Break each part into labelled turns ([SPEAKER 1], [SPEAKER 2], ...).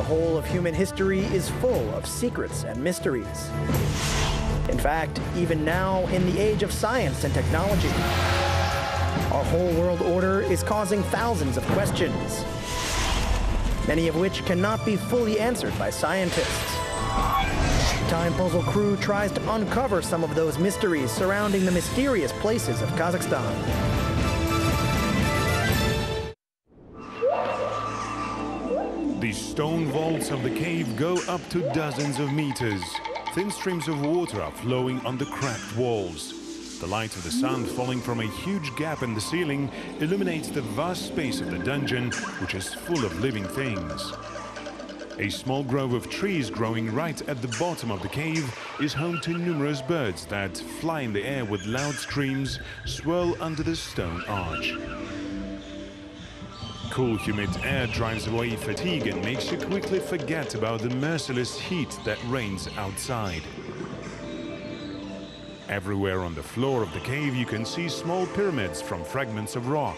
[SPEAKER 1] whole of human history is full of secrets and mysteries. In fact, even now, in the age of science and technology, our whole world order is causing thousands of questions, many of which cannot be fully answered by scientists. Time Puzzle Crew tries to uncover some of those mysteries surrounding the mysterious places of Kazakhstan.
[SPEAKER 2] The stone vaults of the cave go up to dozens of meters. Thin streams of water are flowing on the cracked walls. The light of the sun falling from a huge gap in the ceiling illuminates the vast space of the dungeon, which is full of living things. A small grove of trees growing right at the bottom of the cave is home to numerous birds that fly in the air with loud screams, swirl under the stone arch. Cool, humid air drives away fatigue and makes you quickly forget about the merciless heat that reigns outside. Everywhere on the floor of the cave you can see small pyramids from fragments of rock.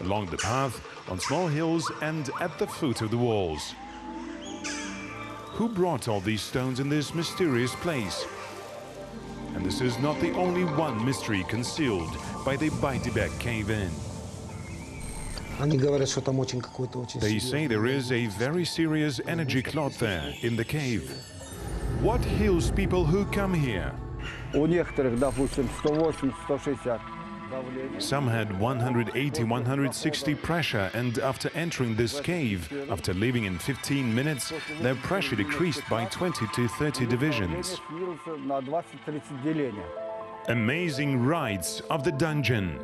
[SPEAKER 2] Along the path, on small hills and at the foot of the walls. Who brought all these stones in this mysterious place? And this is not the only one mystery concealed by the Jibek cave-in. They say there is a very serious energy cloud there in the cave. What heals people who come here? Some had 180, 160 pressure, and after entering this cave, after leaving in 15 minutes, their pressure decreased by 20 to 30 divisions. Amazing rides of the dungeon.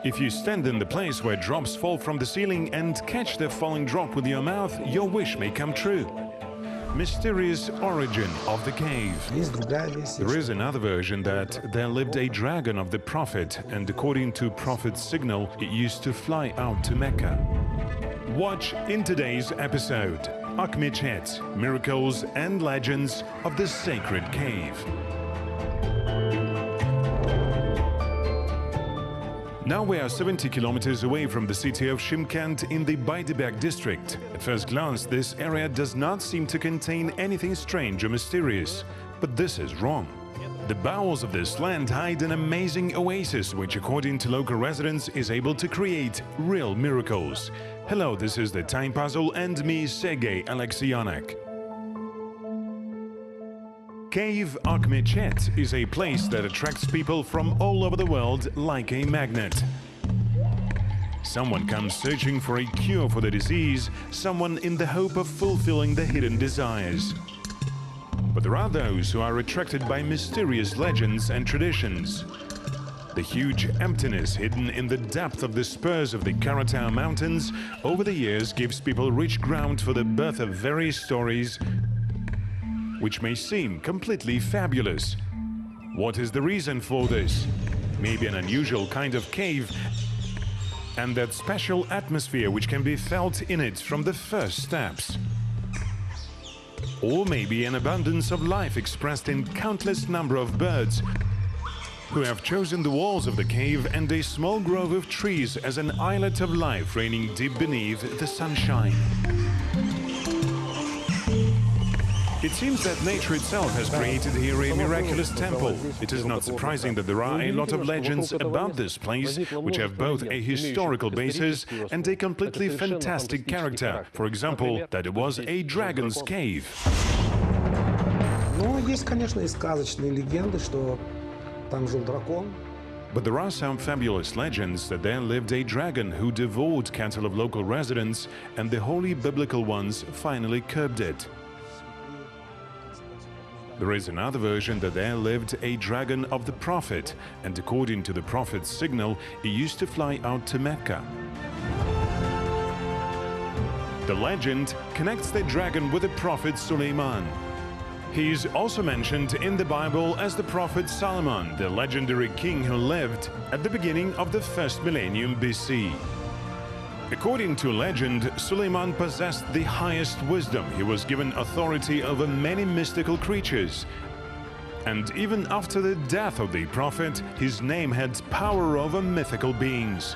[SPEAKER 2] If you stand in the place where drops fall from the ceiling and catch the falling drop with your mouth, your wish may come true. Mysterious origin of the cave. There is another version that there lived a dragon of the Prophet, and according to Prophet's signal, it used to fly out to Mecca. Watch in today's episode, Akmechet, Miracles and Legends of the Sacred Cave. Now we are 70 kilometers away from the city of Shymkent in the Jibek district. At first glance, this area does not seem to contain anything strange or mysterious. But this is wrong. The bowels of this land hide an amazing oasis, which according to local residents is able to create real miracles. Hello, this is the Time Puzzle and me, Sergey Alexionak. Cave Akmechet is a place that attracts people from all over the world like a magnet. Someone comes searching for a cure for the disease, someone in the hope of fulfilling the hidden desires. But there are those who are attracted by mysterious legends and traditions. The huge emptiness hidden in the depth of the spurs of the Karatau Mountains over the years gives people rich ground for the birth of various stories which may seem completely fabulous. What is the reason for this? Maybe an unusual kind of cave and that special atmosphere which can be felt in it from the first steps. Or maybe an abundance of life expressed in countless number of birds who have chosen the walls of the cave and a small grove of trees as an islet of life reigning deep beneath the sunshine. It seems that nature itself has created here a miraculous temple. It is not surprising that there are a lot of legends about this place, which have both a historical basis and a completely fantastic character. For example, that it was a dragon's cave. But there are some fabulous legends that there lived a dragon who devoured cattle of local residents, and the holy biblical ones finally curbed it. There is another version that there lived a dragon of the Prophet, and according to the Prophet's signal, he used to fly out to Mecca. The legend connects the dragon with the Prophet Suleiman. He is also mentioned in the Bible as the Prophet Solomon, the legendary king who lived at the beginning of the first millennium BC. According to legend, Suleiman possessed the highest wisdom. He was given authority over many mystical creatures. And even after the death of the prophet, his name had power over mythical beings.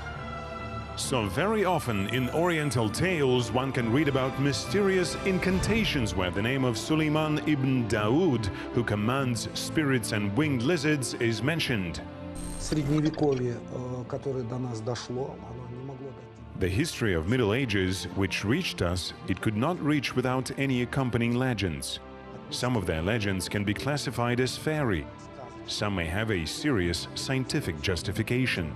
[SPEAKER 2] So very often in Oriental tales one can read about mysterious incantations where the name of Suleiman ibn Daoud, who commands spirits and winged lizards, is mentioned.
[SPEAKER 3] Средневековье, которое до нас дошло, оно не могло дойти.
[SPEAKER 2] The history of Middle Ages, which reached us, it could not reach without any accompanying legends. Some of their legends can be classified as fairy. Some may have a serious scientific justification.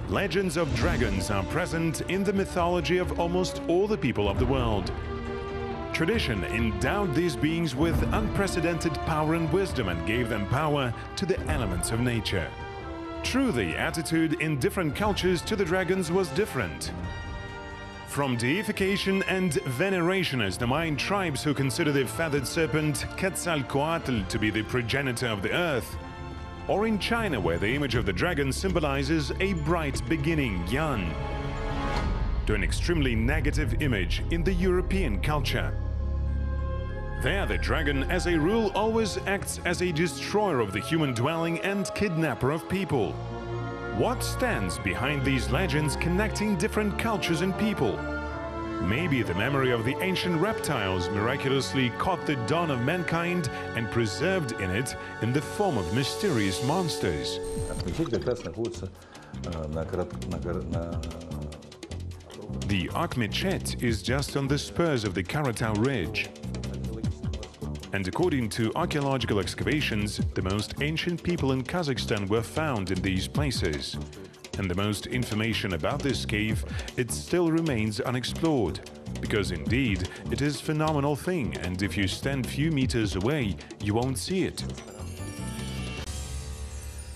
[SPEAKER 2] Legends of dragons are present in the mythology of almost all the people of the world. Tradition endowed these beings with unprecedented power and wisdom and gave them power to the elements of nature. True, the attitude in different cultures to the dragons was different. From deification and veneration as the Mayan tribes who consider the feathered serpent Quetzalcoatl to be the progenitor of the earth, or in China where the image of the dragon symbolizes a bright beginning, Yan, to an extremely negative image in the European culture. There, the dragon, as a rule, always acts as a destroyer of the human dwelling and kidnapper of people. What stands behind these legends connecting different cultures and people? Maybe the memory of the ancient reptiles miraculously caught the dawn of mankind and preserved in it in the form of mysterious monsters. The Akhmechet is just on the spurs of the Karatau Ridge. And according to archaeological excavations, the most ancient people in Kazakhstan were found in these places. And the most information about this cave, it still remains unexplored. Because indeed, it is a phenomenal thing, and if you stand few meters away, you won't see it.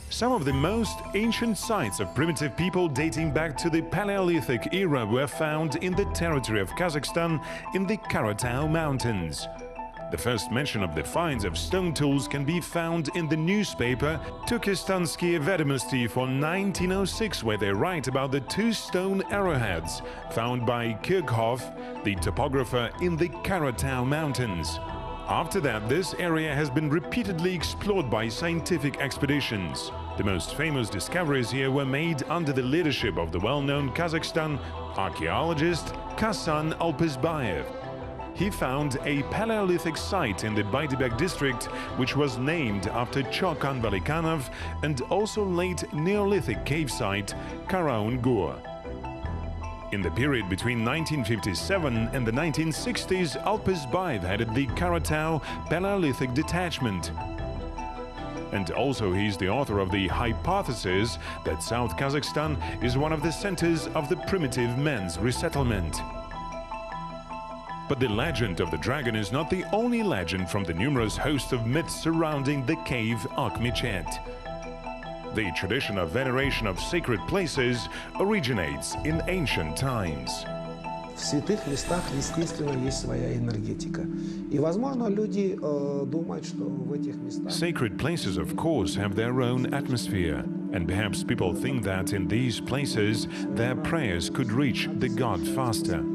[SPEAKER 2] Some of the most ancient sites of primitive people dating back to the Paleolithic era were found in the territory of Kazakhstan in the Karatau Mountains. The first mention of the finds of stone tools can be found in the newspaper Turkestanskie Vedomosti for 1906, where they write about the 2 stone arrowheads found by Kirchhoff, the topographer in the Karatau Mountains. After that, this area has been repeatedly explored by scientific expeditions. The most famous discoveries here were made under the leadership of the well-known Kazakhstan archaeologist Kasan Alpizbayev. He found a Paleolithic site in the Baydibek district, which was named after Chokan Velikanov, and also late Neolithic cave site Karaun Gur. In the period between 1957 and the 1960s, Alpizbayev headed the Karatau Paleolithic detachment. And also he is the author of the hypothesis that South Kazakhstan is one of the centers of the primitive men's resettlement. But the legend of the dragon is not the only legend from the numerous host of myths surrounding the cave Akhmechet. The tradition of veneration of sacred places originates in ancient times.
[SPEAKER 3] В святых местах, естественно, есть своя энергетика. И, возможно, люди думают, что в этих местах...
[SPEAKER 2] Sacred places, of course, have their own atmosphere. And perhaps people think that in these places their prayers could reach the god faster.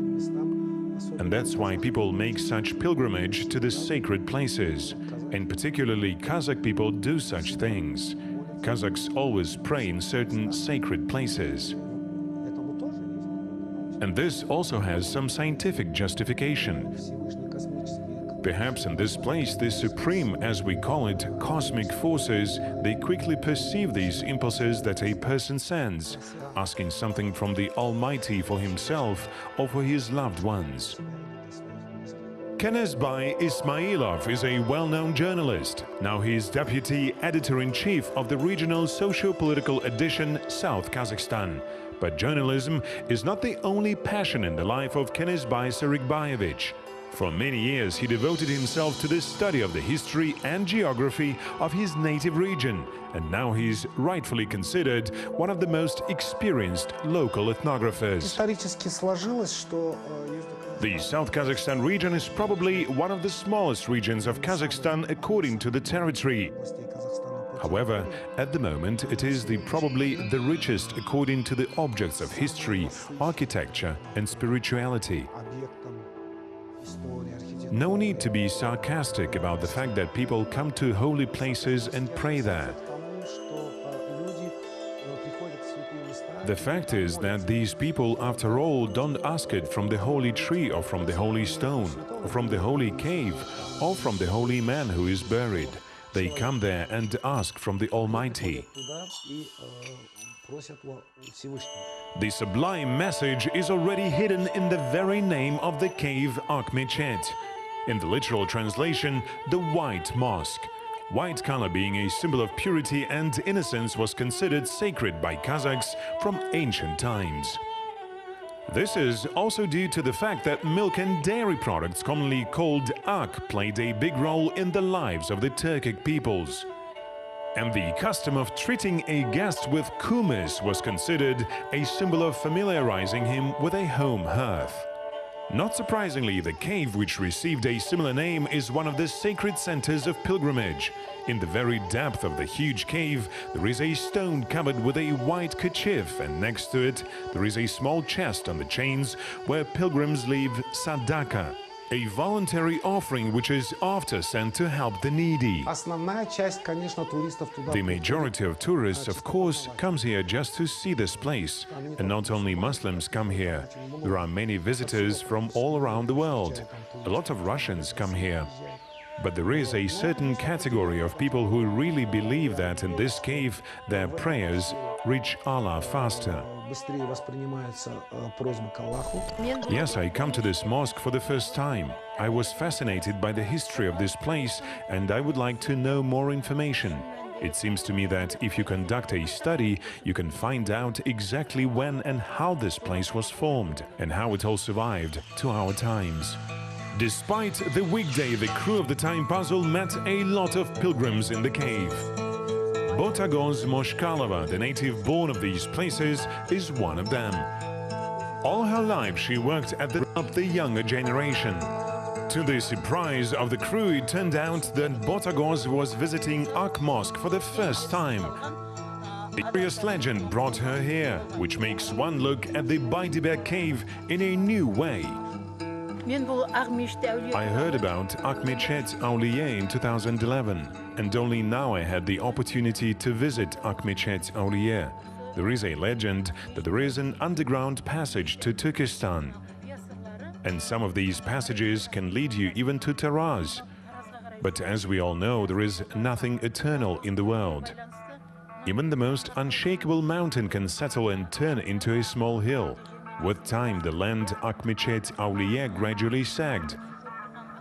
[SPEAKER 2] And that's why people make such pilgrimage to the sacred places. And particularly Kazakh people do such things. Kazakhs always pray in certain sacred places. And this also has some scientific justification. Perhaps in this place, the supreme, as we call it, cosmic forces, they quickly perceive these impulses that a person sends, asking something from the Almighty for himself or for his loved ones. Kenezbai Ismailov is a well-known journalist. Now he is deputy editor-in-chief of the regional socio-political edition South Kazakhstan. But journalism is not the only passion in the life of Kenezbai Sarikbayevich. For many years, he devoted himself to the study of the history and geography of his native region, and now he is rightfully considered one of the most experienced local ethnographers. The South Kazakhstan region is probably one of the smallest regions of Kazakhstan according to the territory. However, at the moment it is probably the richest according to the objects of history, architecture and spirituality. No need to be sarcastic about the fact that people come to holy places and pray there. The fact is that these people, after all, don't ask it from the holy tree or from the holy stone, or from the holy cave, or from the holy man who is buried. They come there and ask from the Almighty. The sublime message is already hidden in the very name of the cave Akhmechet. In the literal translation, the White Mosque. White color being a symbol of purity and innocence was considered sacred by Kazakhs from ancient times. This is also due to the fact that milk and dairy products, commonly called ak, played a big role in the lives of the Turkic peoples. And the custom of treating a guest with kumis was considered a symbol of familiarizing him with a home hearth. Not surprisingly, the cave, which received a similar name, is one of the sacred centers of pilgrimage. In the very depth of the huge cave, there is a stone covered with a white kerchief, and next to it, there is a small chest on the chains where pilgrims leave sadaka, a voluntary offering which is after sent to help the needy. The majority of tourists, of course, comes here just to see this place. And not only Muslims come here. There are many visitors from all around the world. A lot of Russians come here. But there is a certain category of people who really believe that in this cave their prayers reach Allah faster. Yes, I come to this mosque for the first time. I was fascinated by the history of this place and I would like to know more information. It seems to me that if you conduct a study, you can find out exactly when and how this place was formed and how it all survived to our times. Despite the weekday, the crew of the Time Puzzle met a lot of pilgrims in the cave. Botagoz Moshkalova, the native born of these places, is one of them. All her life she worked at the younger generation. To the surprise of the crew, it turned out that Botagoz was visiting Ak Mosque for the first time. The curious legend brought her here, which makes one look at the Jibek cave in a new way. I heard about Akhmechet Auliye in 2011, and only now I had the opportunity to visit Akhmechet Auliye. There is a legend that there is an underground passage to Turkestan, and some of these passages can lead you even to Taraz. But as we all know, there is nothing eternal in the world. Even the most unshakable mountain can settle and turn into a small hill. With time, the land Akhmechet Auliye gradually sagged,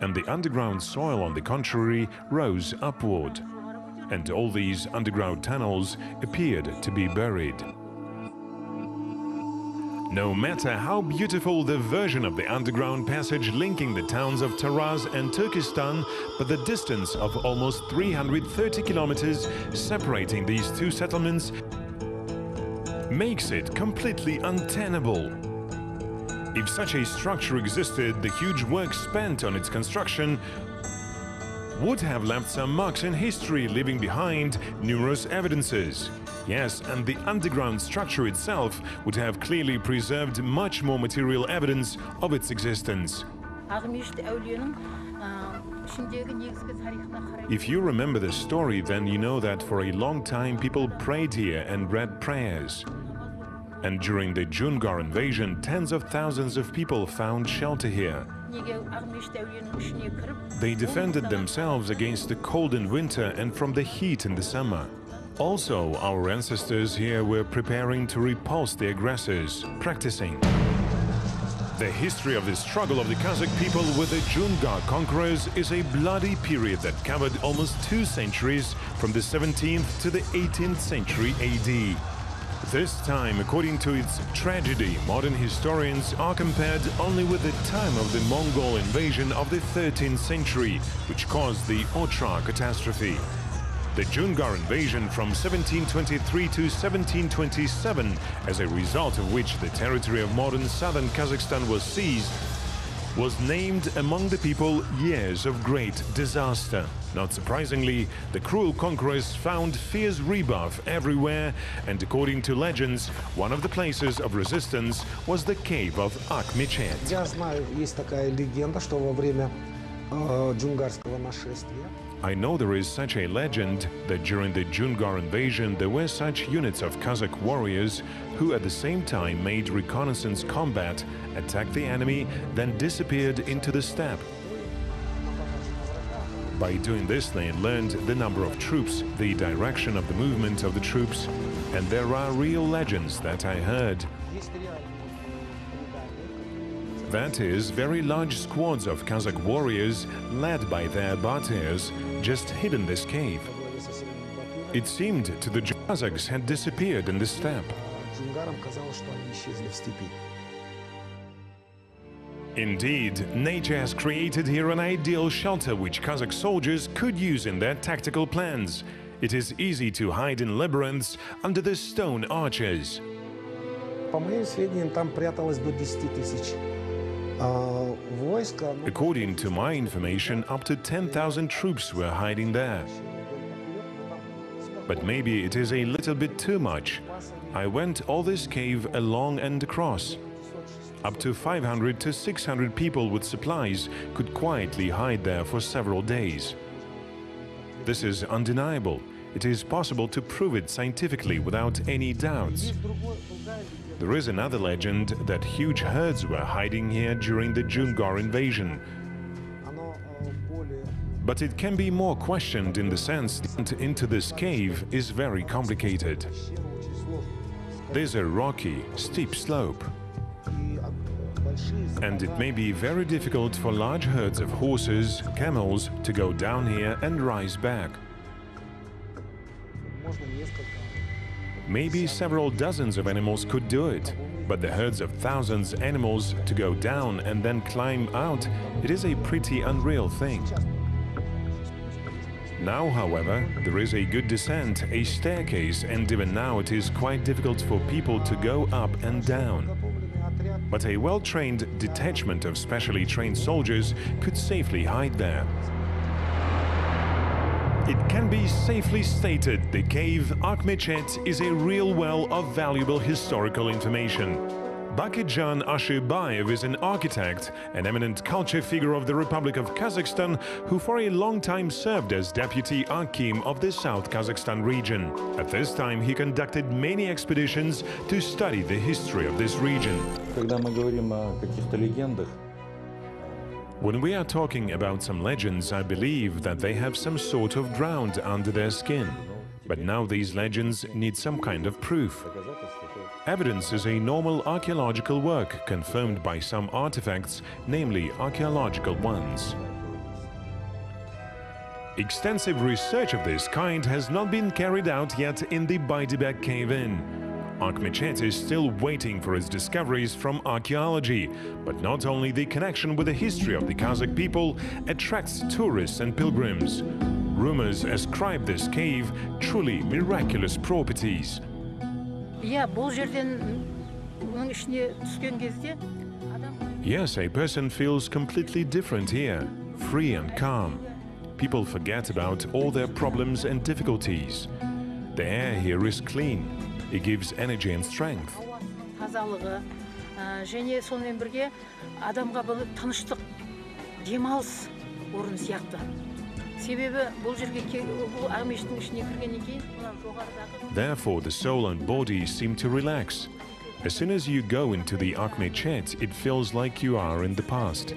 [SPEAKER 2] and the underground soil, on the contrary, rose upward, and all these underground tunnels appeared to be buried. No matter how beautiful the version of the underground passage linking the towns of Taraz and Turkestan, but the distance of almost 330 kilometers separating these two settlements makes it completely untenable. If such a structure existed, the huge work spent on its construction would have left some marks in history, leaving behind numerous evidences. Yes, and the underground structure itself would have clearly preserved much more material evidence of its existence. If you remember the story, then you know that for a long time people prayed here and read prayers. And during the Jungar invasion, tens of thousands of people found shelter here. They defended themselves against the cold in winter and from the heat in the summer. Also, our ancestors here were preparing to repulse the aggressors, practicing. The history of the struggle of the Kazakh people with the Jungar conquerors is a bloody period that covered almost 2 centuries, from the 17th to the 18th century AD. This time, according to its tragedy, modern historians are compared only with the time of the Mongol invasion of the 13th century, which caused the Otra catastrophe. The Jungar invasion from 1723 to 1727, as a result of which the territory of modern southern Kazakhstan was seized, was named among the people years of great disaster. Not surprisingly, the cruel conquerors found fierce rebuff everywhere, and according to legends, one of the places of resistance was the cave of Akhmechet.
[SPEAKER 3] Я знаю, есть такая легенда, что во время джунгарского нашествия
[SPEAKER 2] I know there is such a legend that during the Jungar invasion there were such units of Kazakh warriors who at the same time made reconnaissance combat, attacked the enemy, then disappeared into the steppe. By doing this they learned the number of troops, the direction of the movement of the troops, and there are real legends that I heard. That is, very large squads of Kazakh warriors, led by their batars, just hid in this cave. It seemed to the Kazakhs had disappeared in the steppe. Indeed, nature has created here an ideal shelter which Kazakh soldiers could use in their tactical plans. It is easy to hide in labyrinths under the stone arches.
[SPEAKER 3] По моим сведениям, там пряталось до 10 тысяч.
[SPEAKER 2] According to my information, up to 10,000 troops were hiding there. But maybe it is a little bit too much. I went all this cave along and across. Up to 500 to 600 people with supplies could quietly hide there for several days. This is undeniable. It is possible to prove it scientifically without any doubts. There is another legend that huge herds were hiding here during the Jungar invasion. But it can be more questioned in the sense that into this cave is very complicated. There's a rocky, steep slope. And it may be very difficult for large herds of horses, camels to go down here and rise back. Maybe several dozens of animals could do it, but the herds of thousands of animals to go down and then climb out, it is a pretty unreal thing. Now, however, there is a good descent, a staircase, and even now it is quite difficult for people to go up and down. But a well-trained detachment of specially trained soldiers could safely hide there. It can be safely stated the cave Akhmechet is a real well of valuable historical information. Bakitjan Ashibayev is an architect, an eminent culture figure of the Republic of Kazakhstan, who for a long time served as deputy Akim of the South Kazakhstan region. At this time, he conducted many expeditions to study the history of this region. When we are talking about some legends, I believe that they have some sort of ground under their skin. But now these legends need some kind of proof. Evidence is a normal archaeological work confirmed by some artifacts, namely archaeological ones. Extensive research of this kind has not been carried out yet in the Jibek cave-in. Akhmechet is still waiting for its discoveries from archaeology, but not only the connection with the history of the Kazakh people attracts tourists and pilgrims. Rumors ascribe this cave truly miraculous properties. Yes, a person feels completely different here, free and calm. People forget about all their problems and difficulties. The air here is clean. It gives energy and strength. Therefore, the soul and body seem to relax. As soon as you go into the Akhmechet, it feels like you are in the past.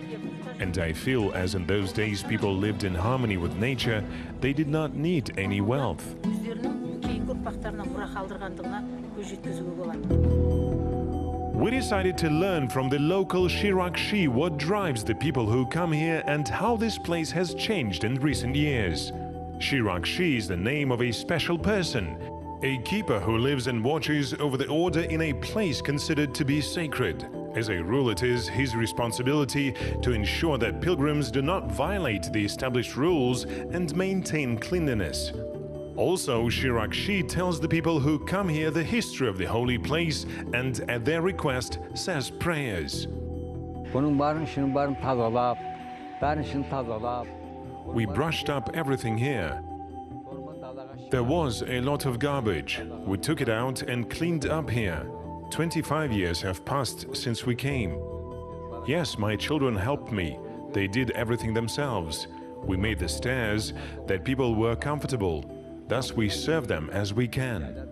[SPEAKER 2] And I feel as in those days people lived in harmony with nature, they did not need any wealth. We decided to learn from the local Shirakshi what drives the people who come here and how this place has changed in recent years. Shirakshi is the name of a special person, a keeper who lives and watches over the order in a place considered to be sacred. As a rule, it is his responsibility to ensure that pilgrims do not violate the established rules and maintain cleanliness. Also, Shirakshi tells the people who come here the history of the holy place and, at their request, says prayers. We brushed up everything here. There was a lot of garbage. We took it out and cleaned up here. 25 years have passed since we came. Yes, my children helped me. They did everything themselves. We made the stairs that people were comfortable. Thus we serve them as we can.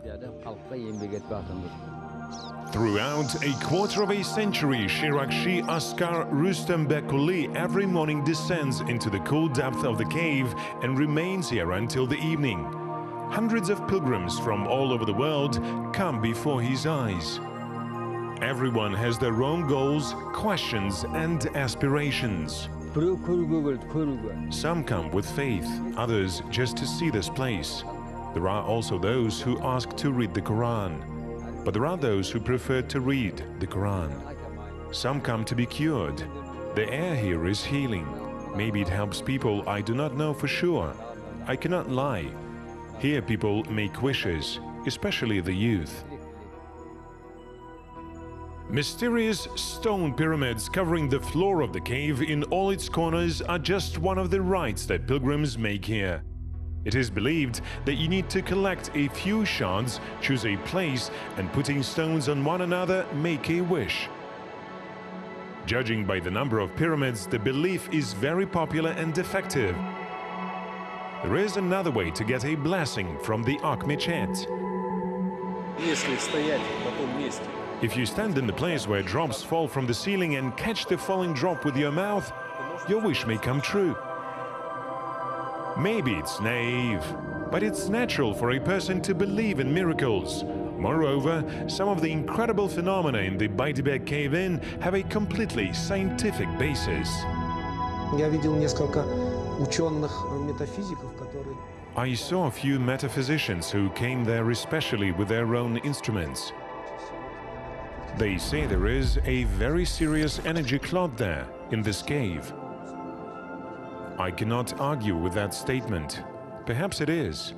[SPEAKER 2] Throughout a quarter of a century, Shirakshi Askar Rustem Bekuli every morning descends into the cool depth of the cave and remains here until the evening. Hundreds of pilgrims from all over the world come before his eyes. Everyone has their own goals, questions and aspirations. Some come with faith, others just to see this place. There are also those who ask to read the Quran. But there are those who prefer to read the Quran. Some come to be cured. The air here is healing. Maybe it helps people, I do not know for sure. I cannot lie. Here people make wishes, especially the youth. Mysterious stone pyramids covering the floor of the cave in all its corners are just one of the rites that pilgrims make here. It is believed that you need to collect a few shards, choose a place, and putting stones on one another, make a wish. Judging by the number of pyramids, the belief is very popular and effective. There is another way to get a blessing from the Ak Mechet. If you stand in the place where drops fall from the ceiling and catch the falling drop with your mouth, your wish may come true. Maybe it's naive, but it's natural for a person to believe in miracles. Moreover, some of the incredible phenomena in the Jibek cave-in have a completely scientific basis. I saw a few metaphysicians who came there especially with their own instruments. They say there is a very serious energy cloud there, in this cave. I cannot argue with that statement. Perhaps it is.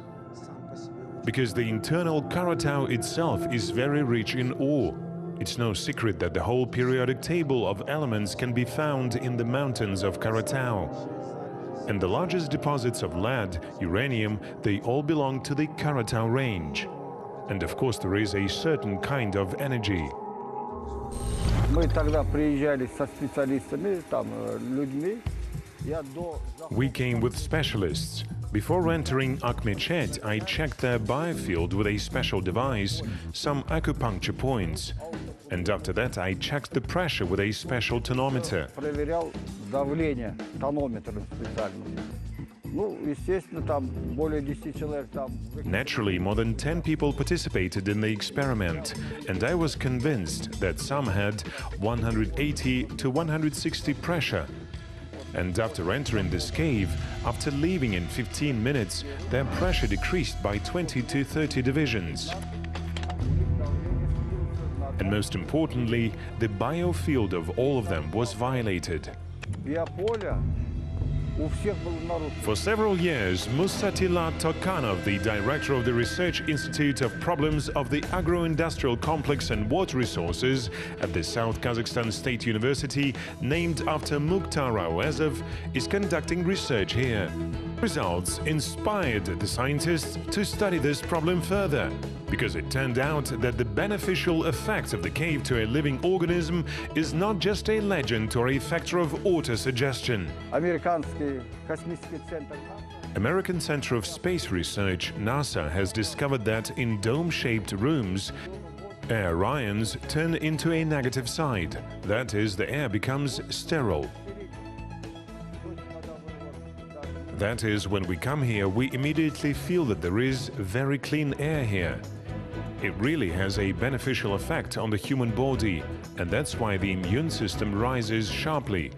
[SPEAKER 2] Because the internal Karatau itself is very rich in ore. It's no secret that the whole periodic table of elements can be found in the mountains of Karatau. And the largest deposits of lead, uranium, they all belong to the Karatau range. And of course there is a certain kind of energy. We came with specialists. Before entering Ak Mechet, I checked their biofield with a special device, some acupuncture points. And after that, I checked the pressure with a special tonometer. Naturally, more than 10 people participated in the experiment, and I was convinced that some had 180 to 160 pressure. And after entering this cave, after leaving in 15 minutes, their pressure decreased by 20 to 30 divisions. And most importantly, the biofield of all of them was violated. For several years, Musatila Tokanov, the director of the Research Institute of Problems of the Agro-Industrial Complex and Water Resources at the South Kazakhstan State University, named after Mukhtar Awezov, is conducting research here. Results inspired the scientists to study this problem further, because it turned out that the beneficial effect of the cave to a living organism is not just a legend or a factor of autosuggestion. American Center of Space Research, NASA, has discovered that in dome-shaped rooms, air ions turn into a negative side. That is, the air becomes sterile. That is, when we come here, we immediately feel that there is very clean air here. It really has a beneficial effect on the human body, and that's why the immune system rises sharply.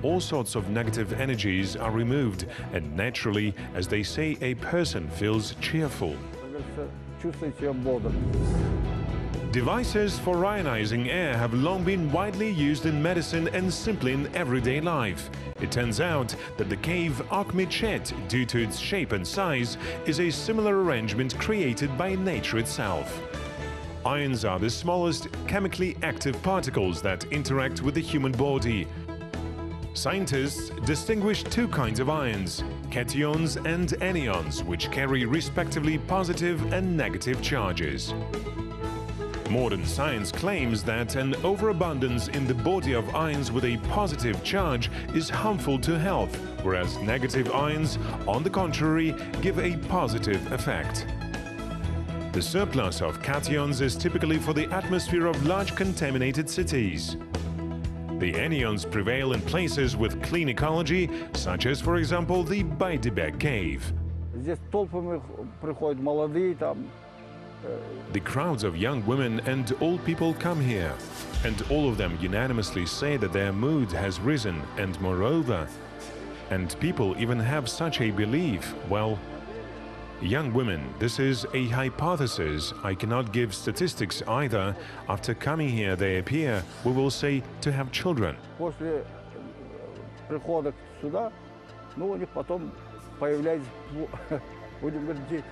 [SPEAKER 2] All sorts of negative energies are removed, and naturally, as they say, a person feels cheerful. Devices for ionizing air have long been widely used in medicine and simply in everyday life. It turns out that the cave Ak Mechet, due to its shape and size, is a similar arrangement created by nature itself. Ions are the smallest chemically active particles that interact with the human body. Scientists distinguish two kinds of ions, cations and anions, which carry respectively positive and negative charges. Modern science claims that an overabundance in the body of ions with a positive charge is harmful to health, whereas negative ions, on the contrary, give a positive effect. The surplus of cations is typically for the atmosphere of large contaminated cities. The anions prevail in places with clean ecology, such as, for example, the Jibek cave.
[SPEAKER 4] Здесь толпами приходят молодые там.
[SPEAKER 2] The crowds of young women and old people come here, and all of them unanimously say that their mood has risen, and moreover, and people even have such a belief, well, young women, this is a hypothesis, I cannot give statistics either. After coming here they appear, we will say, to have children.
[SPEAKER 4] После прихода сюда, ну у них потом появляются, будем говорить, дети.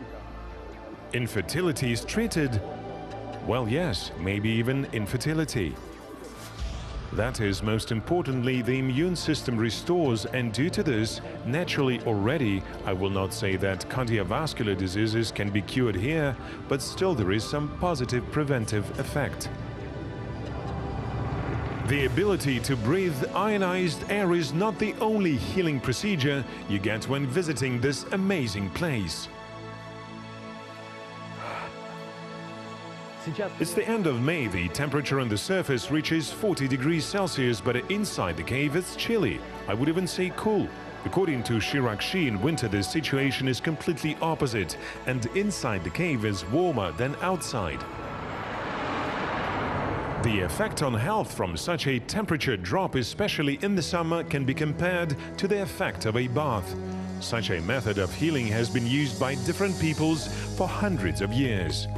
[SPEAKER 2] Infertility is treated? Well, yes, maybe even infertility. That is, most importantly, the immune system restores, and due to this, naturally already, I will not say that cardiovascular diseases can be cured here, but still there is some positive preventive effect. The ability to breathe ionized air is not the only healing procedure you get when visiting this amazing place. It's the end of May. The temperature on the surface reaches 40 degrees Celsius, but inside the cave it's chilly. I would even say cool. According to Shirakshi, in winter the situation is completely opposite, and inside the cave is warmer than outside. The effect on health from such a temperature drop, especially in the summer, can be compared to the effect of a bath. Such a method of healing has been used by different peoples for hundreds of years.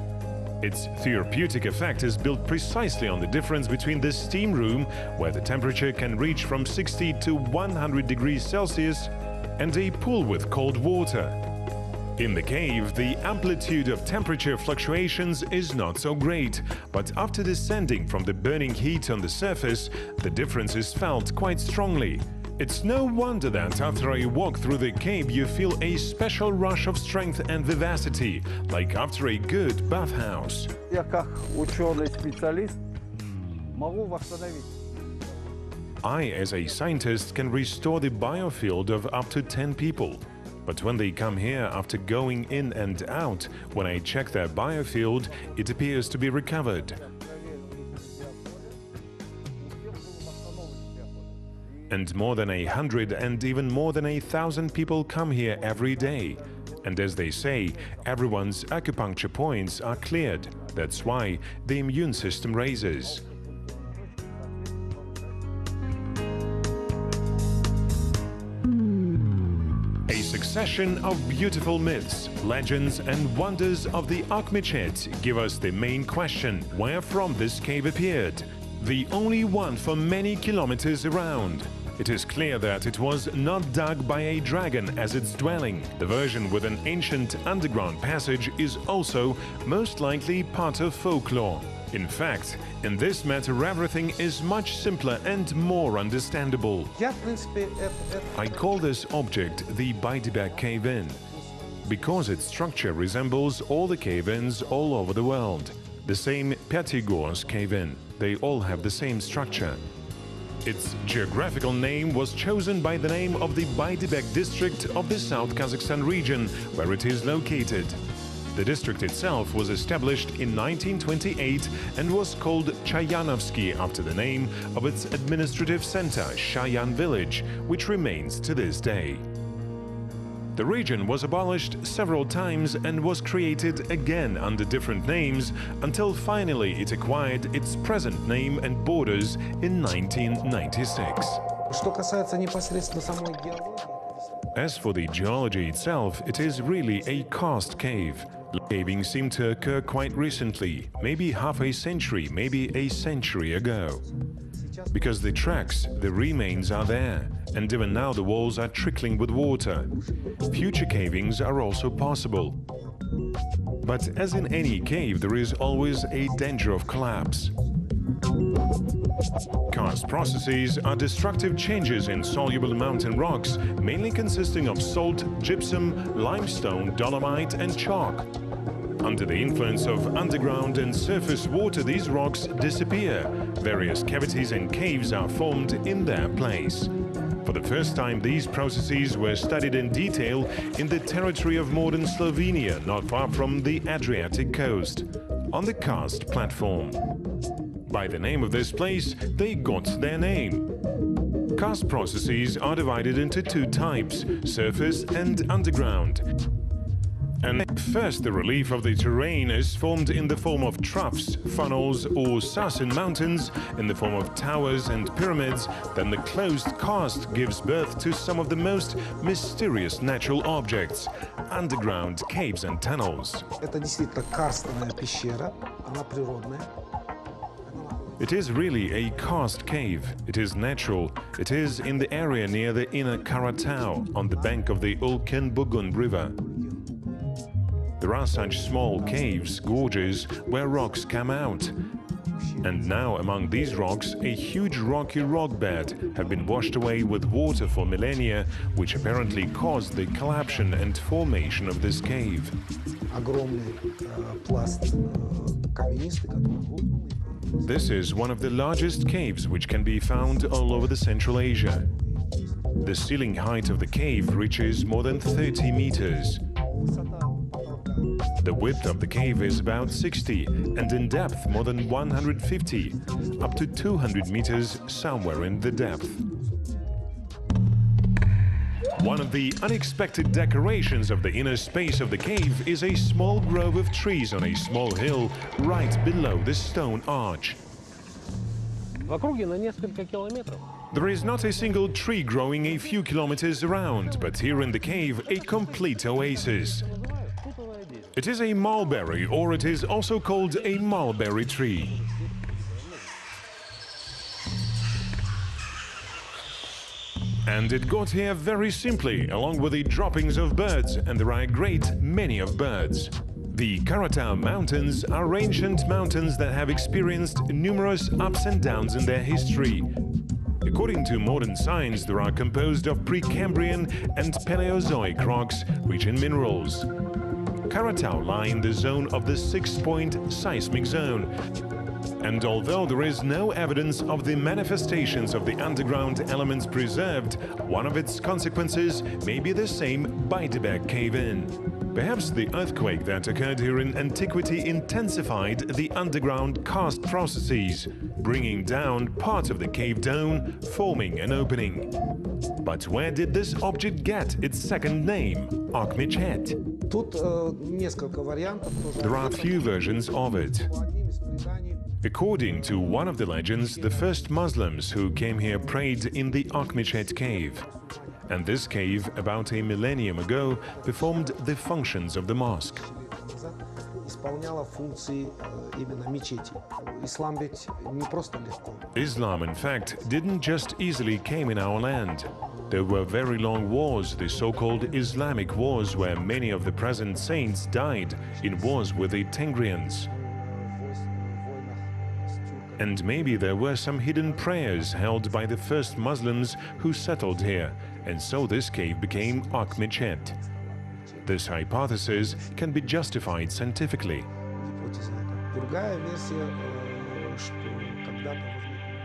[SPEAKER 2] Its therapeutic effect is built precisely on the difference between the steam room, where the temperature can reach from 60 to 100 degrees Celsius, and a pool with cold water. In the cave, the amplitude of temperature fluctuations is not so great, but after descending from the burning heat on the surface, the difference is felt quite strongly. It's no wonder that after a walk through the cave you feel a special rush of strength and vivacity, like after a good bathhouse.
[SPEAKER 4] Я как ученый-специалист могу восстановить.
[SPEAKER 2] I, as a scientist, can restore the biofield of up to 10 people. But when they come here after going in and out, when I check their biofield, it appears to be recovered. And more than 100 and even more than 1,000 people come here every day. And as they say, everyone's acupuncture points are cleared. That's why the immune system raises. A succession of beautiful myths, legends and wonders of the Akhmechet give us the main question: where from this cave appeared? The only one for many kilometers around. It is clear that it was not dug by a dragon as its dwelling. The version with an ancient underground passage is also most likely part of folklore. In fact, in this matter everything is much simpler and more understandable. I call this object the Jibek cave-in, because its structure resembles all the cave-ins all over the world. The same Pyatigorsk cave-in, they all have the same structure. Its geographical name was chosen by the name of the Jibek district of the South Kazakhstan region, where it is located. The district itself was established in 1928 and was called Chayanovsky after the name of its administrative center, Shayan village, which remains to this day. The region was abolished several times and was created again under different names until finally it acquired its present name and borders in 1996. As for the geology itself, it is really a karst cave. Caving seemed to occur quite recently, maybe half a century, maybe a century ago. Because the tracks, the remains are there, and even now the walls are trickling with water. Future cavings are also possible. But as in any cave, there is always a danger of collapse. Karst processes are destructive changes in soluble mountain rocks, mainly consisting of salt, gypsum, limestone, dolomite and chalk. Under the influence of underground and surface water, these rocks disappear. Various cavities and caves are formed in their place. For the first time, these processes were studied in detail in the territory of modern Slovenia, not far from the Adriatic coast, on the karst platform. By the name of this place, they got their name. Karst processes are divided into two types, surface and underground. And first, the relief of the terrain is formed in the form of troughs, funnels or Sasin mountains, in the form of towers and pyramids. Then the closed karst gives birth to some of the most mysterious natural objects, underground caves and tunnels.
[SPEAKER 3] Это действительно карстовая пещера, она природная.
[SPEAKER 2] It is really a karst cave. It is natural. It is in the area near the inner Karatau, on the bank of the Ulken-Bugun River. There are such small caves, gorges, where rocks come out. And now among these rocks, a huge rocky rock bed have been washed away with water for millennia, which apparently caused the collapsion and formation of this cave.
[SPEAKER 3] Огромный пласт каменистый, который рухнул.
[SPEAKER 2] This is one of the largest caves which can be found all over the Central Asia. The ceiling height of the cave reaches more than 30 meters. The width of the cave is about 60 and in depth more than 150, up to 200 meters somewhere in the depth. One of the unexpected decorations of the inner space of the cave is a small grove of trees on a small hill right below the stone arch. There is not a single tree growing a few kilometers around, but here in the cave, a complete oasis. It is a mulberry, or it is also called a mulberry tree. And it got here very simply, along with the droppings of birds, and there are a great many of birds. The Karatau Mountains are ancient mountains that have experienced numerous ups and downs in their history. According to modern science, they are composed of Precambrian and Paleozoic rocks rich in minerals. Karatau lie in the zone of the 6-point seismic zone. And although there is no evidence of the manifestations of the underground elements preserved, one of its consequences may be the same by Jibek cave-in. Perhaps the earthquake that occurred here in antiquity intensified the underground karst processes, bringing down part of the cave dome, forming an opening. But where did this object get its second name, Akhmechet? There are a few versions of it. According to one of the legends, the first Muslims who came here prayed in the Akhmechet cave. And this cave, about a millennium ago, performed the functions of the mosque. Islam, in fact, didn't just easily came in our land. There were very long wars, the so-called Islamic wars, where many of the present saints died in wars with the Tengrians. And maybe there were some hidden prayers held by the first Muslims who settled here, and so this cave became Akhmechet. This hypothesis can be justified scientifically.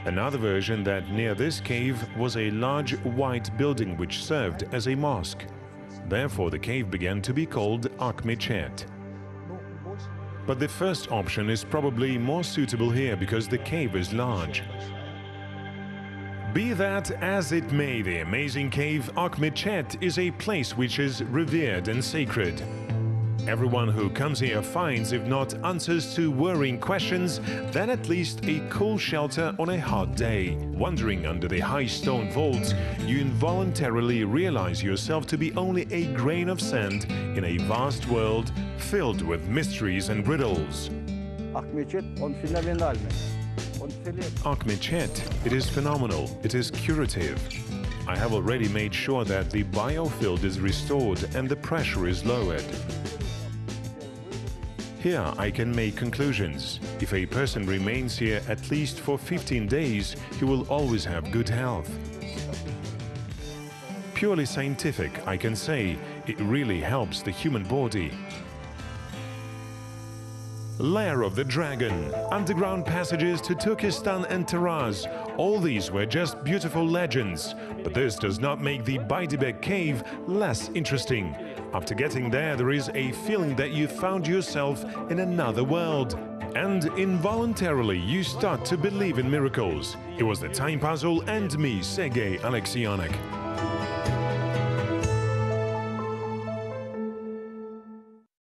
[SPEAKER 2] Another version that near this cave was a large white building which served as a mosque. Therefore, the cave began to be called Akhmechet. But the first option is probably more suitable here because the cave is large. Be that as it may, the amazing cave Akhmechet is a place which is revered and sacred. Everyone who comes here finds, if not answers to worrying questions, then at least a cool shelter on a hot day. Wandering under the high stone vaults, you involuntarily realize yourself to be only a grain of sand in a vast world filled with mysteries and riddles. Akhmechet, it is phenomenal, it is curative. I have already made sure that the biofield is restored and the pressure is lowered. Here I can make conclusions. If a person remains here at least for 15 days, he will always have good health. Purely scientific, I can say, it really helps the human body. Lair of the Dragon, underground passages to Turkestan and Taraz. All these were just beautiful legends, but this does not make the Jibek cave less interesting. After getting there is a feeling that you found yourself in another world. And involuntarily you start to believe in miracles. It was the time puzzle and me, Sergei Alexionik.